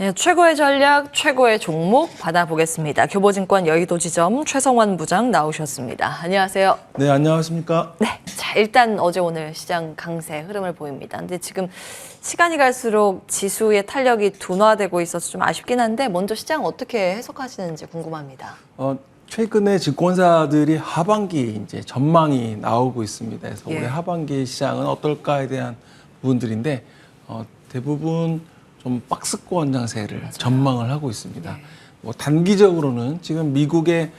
예, 최고의 전략, 최고의 종목 받아보겠습니다. 교보증권 여의도지점 최성환 부장 나오셨습니다. 안녕하세요. 네, 안녕하십니까? 네, 자 일단 어제 오늘 시장 강세 흐름을 보입니다. 근데 지금 시간이 갈수록 지수의 탄력이 둔화되고 있어서 좀 아쉽긴 한데 먼저 시장 어떻게 해석하시는지 궁금합니다. 최근에 증권사들이 하반기 이제 전망이 나오고 있습니다. 그래서 예. 올해 하반기 시장은 어떨까에 대한 부분들인데 대부분 좀 박스권 장세를 전망을 하고 있습니다. 예. 뭐 단기적으로는 지금 미국의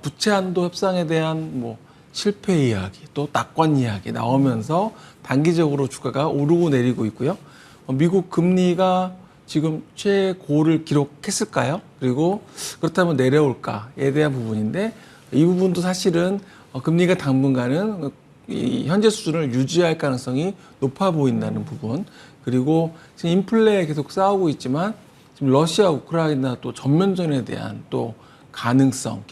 부채 한도 협상에 대한 뭐 실패 이야기, 또 낙관 이야기 나오면서 단기적으로 주가가 오르고 내리고 있고요. 미국 금리가 지금 최고를 기록했을까요? 그리고 그렇다면 내려올까에 대한 부분인데 이 부분도 사실은 금리가 당분간은 이 현재 수준을 유지할 가능성이 높아 보인다는 부분, 그리고 지금 인플레에 계속 싸우고 있지만 지금 러시아 우크라이나 또 전면전에 대한 또 가능성,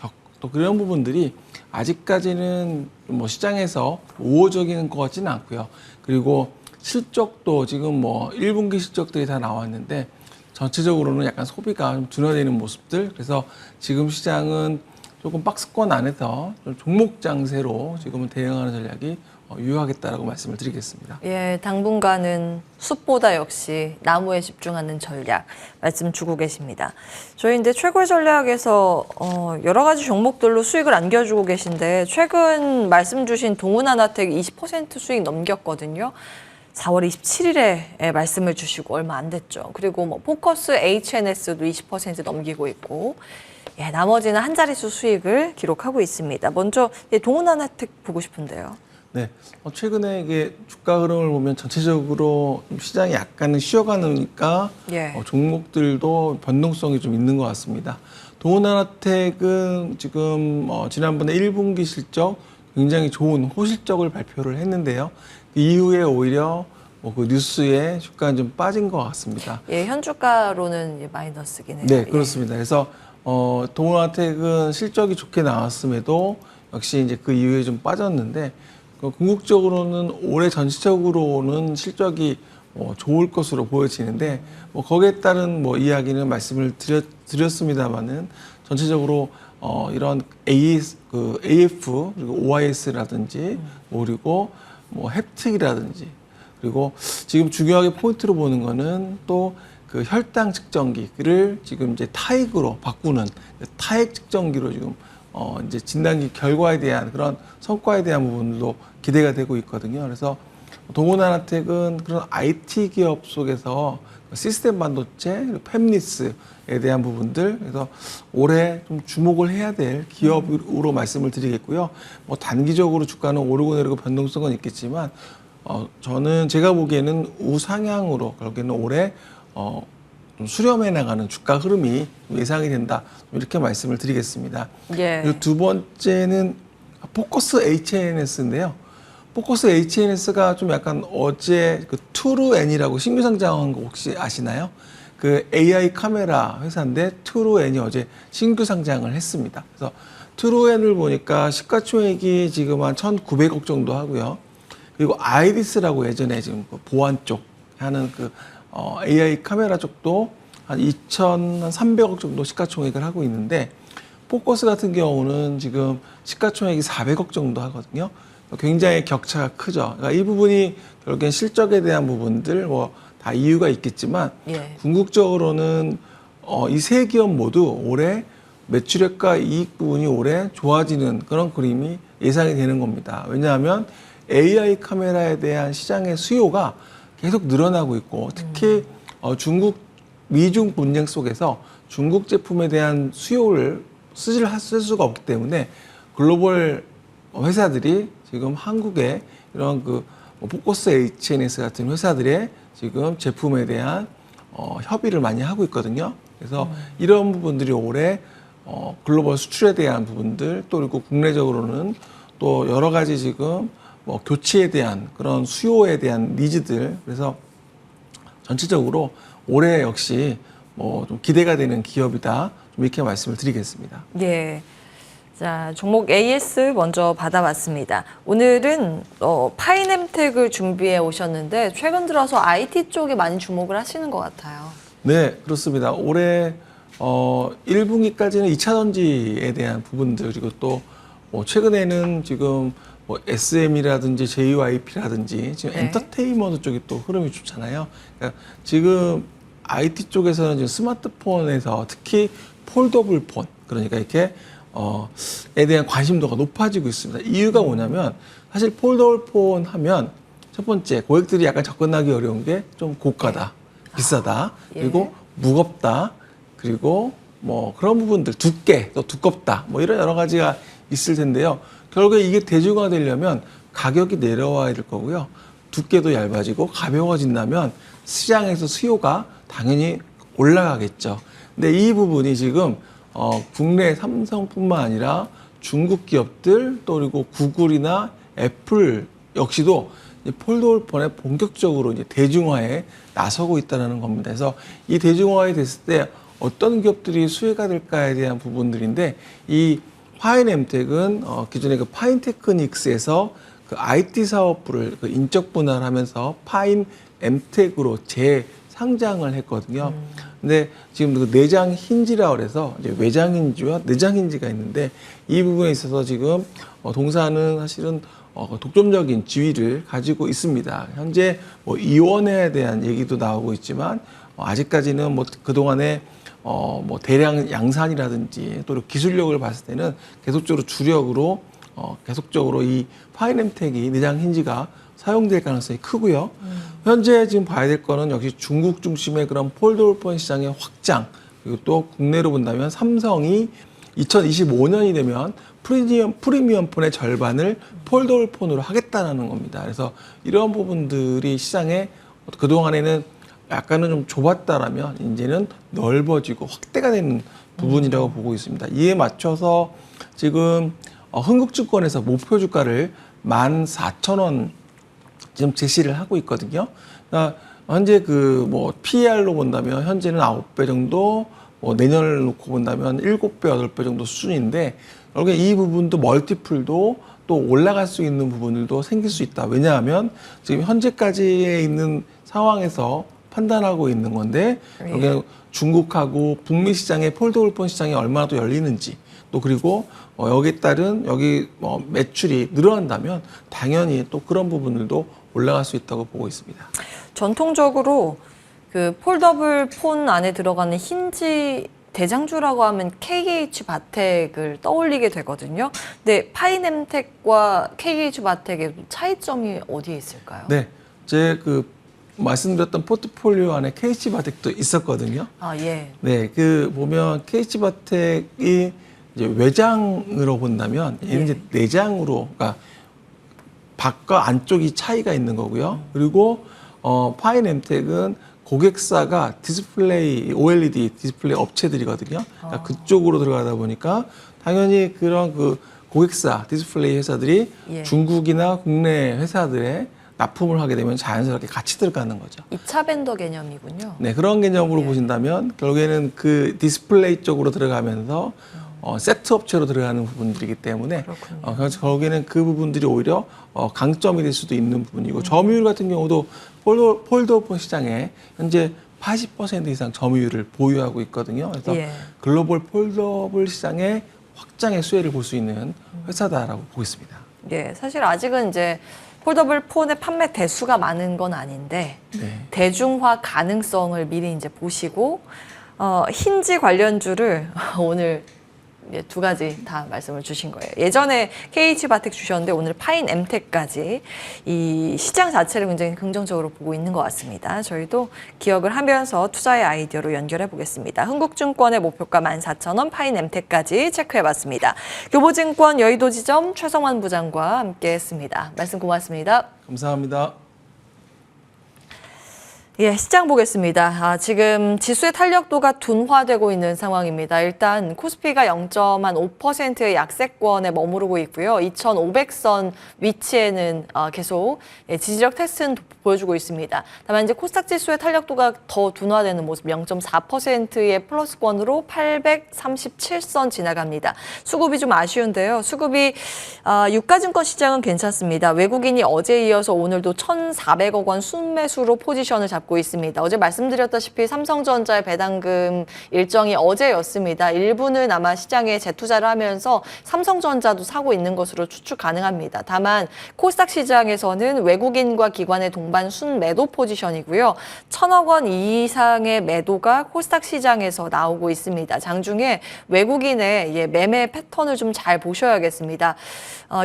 또 그런 부분들이 아직까지는 뭐 시장에서 우호적인 것 같지는 않고요. 그리고 실적도 지금 뭐 1분기 실적들이 다 나왔는데 전체적으로는 약간 소비가 좀 둔화되는 모습들. 그래서 지금 시장은 조금 박스권 안에서 좀 종목 장세로 지금은 대응하는 전략이 유효하겠다라고 말씀을 드리겠습니다. 예, 당분간은 숲보다 역시 나무에 집중하는 전략 말씀 주고 계십니다. 저희 이제 최고의 전략에서 여러 가지 종목들로 수익을 안겨주고 계신데 최근 말씀 주신 동훈하나텍 20% 수익 넘겼거든요. 4월 27일에 말씀을 주시고 얼마 안 됐죠. 그리고 뭐 포커스 HNS도 20% 넘기고 있고, 예, 나머지는 한 자릿수 수익을 기록하고 있습니다. 먼저 동훈하나텍 보고 싶은데요. 네, 최근에 이게 주가 흐름을 보면 전체적으로 시장이 약간은 쉬어가니까 예. 종목들도 변동성이 좀 있는 것 같습니다. 동훈하나텍은 지금 지난번에 1분기 실적 굉장히 좋은 호실적을 발표를 했는데요. 그 이후에 오히려 그 뉴스에 주가는 좀 빠진 것 같습니다. 예, 현주가로는 마이너스긴 해요. 네, 그렇습니다. 그래서 동훈하텍은 실적이 좋게 나왔음에도 역시 이제 그 이후에 좀 빠졌는데 궁극적으로는 올해 전체적으로는 실적이 좋을 것으로 보여지는데 거기에 따른 이야기는 말씀을 드렸습니다만은 전체적으로 이런 AF 그리고 OIS라든지 그리고 햅틱이라든지 그리고 지금 중요하게 포인트로 보는 거는 또 그 혈당 측정기를 지금 이제 타액으로 바꾸는 타액 측정기로 지금 이제 진단기 결과에 대한 그런 성과에 대한 부분도 기대가 되고 있거든요. 그래서 동훈하나텍은 그런 IT 기업 속에서 시스템 반도체, 팹리스에 대한 부분들, 그래서 올해 좀 주목을 해야 될 기업으로 말씀을 드리겠고요. 뭐 단기적으로 주가는 오르고 내리고 변동성은 있겠지만, 저는 제가 보기에는 우상향으로 결국에는 올해 좀 수렴해 나가는 주가 흐름이 예상이 된다. 이렇게 말씀을 드리겠습니다. 예. 그리고 두 번째는 포커스 HNS인데요. 포커스 HNS가 좀 약간 어제 그 투루엔이라고 신규 상장한 거 혹시 아시나요? 그 AI 카메라 회사인데 투루엔이 어제 신규 상장을 했습니다. 그래서 투루엔을 보니까 시가총액이 지금 한 1,900억 정도 하고요. 그리고 아이리스라고 예전에 지금 그 보안 쪽 하는 그 AI 카메라 쪽도 한 2,300억 정도 시가총액을 하고 있는데 포커스 같은 경우는 지금 시가총액이 400억 정도 하거든요. 굉장히 격차가 크죠. 그러니까 이 부분이 결국엔 실적에 대한 부분들 다 이유가 있겠지만 예. 궁극적으로는 이 세 기업 모두 올해 매출액과 이익 부분이 올해 좋아지는 그런 그림이 예상이 되는 겁니다. 왜냐하면 AI 카메라에 대한 시장의 수요가 계속 늘어나고 있고 특히 중국 미중 분쟁 속에서 중국 제품에 대한 수요를 쓸 수가 없기 때문에 글로벌 회사들이 지금 한국의 이런 포커스 HNS 같은 회사들의 지금 제품에 대한 협의를 많이 하고 있거든요. 그래서 이런 부분들이 올해 글로벌 수출에 대한 부분들 또 그리고 국내적으로는 또 여러 가지 지금 교체에 대한 그런 수요에 대한 니즈들, 그래서 전체적으로 올해 역시 좀 기대가 되는 기업이다. 좀 이렇게 말씀을 드리겠습니다. 예. 자, 종목 AS 먼저 받아봤습니다. 오늘은 파이넴텍을 준비해 오셨는데 최근 들어서 IT 쪽에 많이 주목을 하시는 것 같아요. 네, 그렇습니다. 올해 1분기까지는 2차 전지에 대한 부분들 그리고 또 최근에는 지금 SM이라든지 JYP라든지 지금 네. 엔터테인먼트 쪽이 또 흐름이 좋잖아요. 그러니까 지금 IT 쪽에서는 지금 스마트폰에서 특히 폴더블 폰 그러니까 이렇게 에 대한 관심도가 높아지고 있습니다. 이유가 뭐냐면 사실 폴더블 폰 하면 첫 번째 고객들이 약간 접근하기 어려운 게 좀 고가다, 비싸다, 예. 그리고 무겁다, 그리고 뭐 그런 부분들 두께, 또 두껍다, 뭐 이런 여러 가지가 있을 텐데요. 결국에 이게 대중화되려면 가격이 내려와야 될 거고요. 두께도 얇아지고 가벼워진다면 시장에서 수요가 당연히 올라가겠죠. 근데 이 부분이 지금 국내 삼성뿐만 아니라 중국 기업들 또 그리고 구글이나 애플 역시도 폴더블 폰에 본격적으로 이제 대중화에 나서고 있다는 겁니다. 그래서 이 대중화에 됐을 때 어떤 기업들이 수혜가 될까에 대한 부분들인데 이 파인엠텍은 기존의 그 파인테크닉스에서 그 IT 사업부를 그 인적 분할을 하면서 파인엠텍으로 재상장을 했거든요. 근데 지금 그 내장 힌지라 그래서 이제 외장 힌지와 내장 힌지가 있는데 이 부분에 있어서 지금 동사는 사실은 독점적인 지위를 가지고 있습니다. 현재 이원에 대한 얘기도 나오고 있지만 아직까지는 그동안에 대량 양산이라든지 또 기술력을 봤을 때는 계속적으로 주력으로 계속적으로 이 파인엠텍이 내장 힌지가 사용될 가능성이 크고요. 현재 지금 봐야 될 거는 역시 중국 중심의 그런 폴더블 폰 시장의 확장 그리고 또 국내로 본다면 삼성이 2025년이 되면 프리미엄 폰의 절반을 폴더블 폰으로 하겠다는 겁니다. 그래서 이런 부분들이 시장에 그동안에는 약간은 좀 좁았다라면 이제는 넓어지고 확대가 되는 부분이라고 보고 있습니다. 이에 맞춰서 지금 흥국증권에서 목표 주가를 14,000원 지금 제시를 하고 있거든요. 그러니까 현재 PER로 본다면 현재는 9배 정도, 내년을 놓고 본다면 7배, 8배 정도 수준인데 결국에 이 부분도 멀티플도 또 올라갈 수 있는 부분들도 생길 수 있다. 왜냐하면 지금 현재까지에 있는 상황에서 판단하고 있는 건데 여기 중국하고 북미 시장의 폴더블 폰 시장이 얼마나 또 열리는지 또 그리고 여기에 따른 매출이 늘어난다면 당연히 또 그런 부분들도 올라갈 수 있다고 보고 있습니다. 전통적으로 그 폴더블 폰 안에 들어가는 힌지 대장주라고 하면 KH 바텍을 떠올리게 되거든요. 근데 파인엠텍과 KH 바텍의 차이점이 어디에 있을까요? 네, 제 말씀드렸던 포트폴리오 안에 KH 바텍도 있었거든요. 아, 예. 네, 보면 KH 바텍이 이제 외장으로 본다면 얘는 이제 내장으로, 그러니까 밖과 안쪽이 차이가 있는 거고요. 그리고 파인엠텍은 고객사가 디스플레이, OLED 디스플레이 업체들이거든요. 그러니까 그쪽으로 들어가다 보니까 당연히 그런 고객사 디스플레이 회사들이 중국이나 국내 회사들의 납품을 하게 되면 자연스럽게 같이 들어가는 거죠. 2차 벤더 개념이군요. 네, 그런 개념으로 보신다면 결국에는 그 디스플레이 쪽으로 들어가면서 세트 업체로 들어가는 부분들이기 때문에 결국에는 그 부분들이 오히려 강점이 될 수도 있는 부분이고 점유율 같은 경우도 폴더폰 시장에 현재 80% 이상 점유율을 보유하고 있거든요. 그래서 글로벌 폴더블 시장의 확장의 수혜를 볼 수 있는 회사다라고 보고 있습니다. 예, 사실 아직은 이제 폴더블 폰의 판매 대수가 많은 건 아닌데 대중화 가능성을 미리 이제 보시고 힌지 관련주를 오늘 두 가지 다 말씀을 주신 거예요. 예전에 KH 바텍 주셨는데 오늘 파인엠텍까지 이 시장 자체를 굉장히 긍정적으로 보고 있는 것 같습니다. 저희도 기억을 하면서 투자의 아이디어로 연결해 보겠습니다. 흥국증권의 목표가 14,000원, 파인엠텍까지 체크해 봤습니다. 교보증권 여의도지점 최성환 부장과 함께했습니다. 말씀 고맙습니다. 감사합니다. 예, 시장 보겠습니다. 지금 지수의 탄력도가 둔화되고 있는 상황입니다. 일단 코스피가 0.5%의 약세권에 머무르고 있고요. 2,500선 위치에는 계속 지지력 테스트는 보여주고 있습니다. 다만 이제 코스닥 지수의 탄력도가 더 둔화되는 모습 0.4%의 플러스권으로 837선 지나갑니다. 수급이 좀 아쉬운데요. 수급이 유가증권 시장은 괜찮습니다. 외국인이 어제 이어서 오늘도 1,400억 원 순매수로 포지션을 잡고 잡고 있습니다. 어제 말씀드렸다시피 삼성전자의 배당금 일정이 어제였습니다. 일부는 아마 시장에 재투자를 하면서 삼성전자도 사고 있는 것으로 추측 가능합니다. 다만 코스닥 시장에서는 외국인과 기관의 동반 순매도 포지션이고요. 1,000억 원 이상의 매도가 코스닥 시장에서 나오고 있습니다. 장중에 외국인의 매매 패턴을 좀 잘 보셔야겠습니다.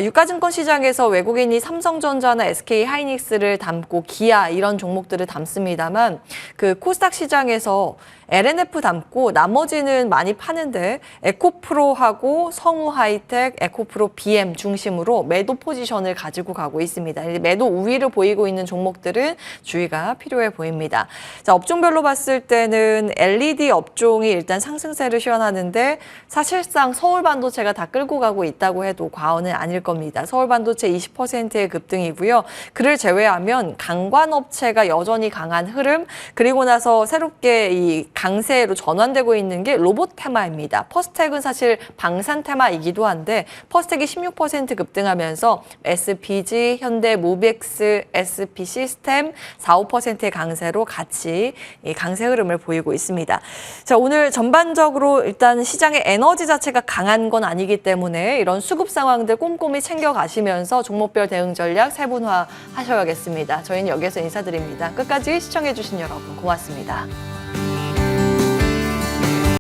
유가증권 시장에서 외국인이 삼성전자나 SK하이닉스를 담고 기아 이런 종목들을 담습니다만 그 코스닥 시장에서 LNF 담고 나머지는 많이 파는데 에코프로하고 성우하이텍, 에코프로 BM 중심으로 매도 포지션을 가지고 가고 있습니다. 매도 우위를 보이고 있는 종목들은 주의가 필요해 보입니다. 자, 업종별로 봤을 때는 LED 업종이 일단 상승세를 시현하는데 사실상 서울반도체가 다 끌고 가고 있다고 해도 과언은 아닐 겁니다. 서울반도체 20%의 급등이고요. 그를 제외하면 강관업체가 여전히 강한 흐름, 그리고 나서 새롭게 이 강세로 전환되고 있는 게 로봇 테마입니다. 퍼스텍은 사실 방산 테마이기도 한데 퍼스텍이 16% 급등하면서 SPG, 현대모비엑스, SP 시스템 4, 5%의 강세로 같이 이 강세 흐름을 보이고 있습니다. 자, 오늘 전반적으로 일단 시장의 에너지 자체가 강한 건 아니기 때문에 이런 수급 상황들 꼼꼼히 챙겨가시면서 종목별 대응 전략 세분화 하셔야겠습니다. 저희는 여기서 인사드립니다. 끝까지 시청해주신 여러분 고맙습니다.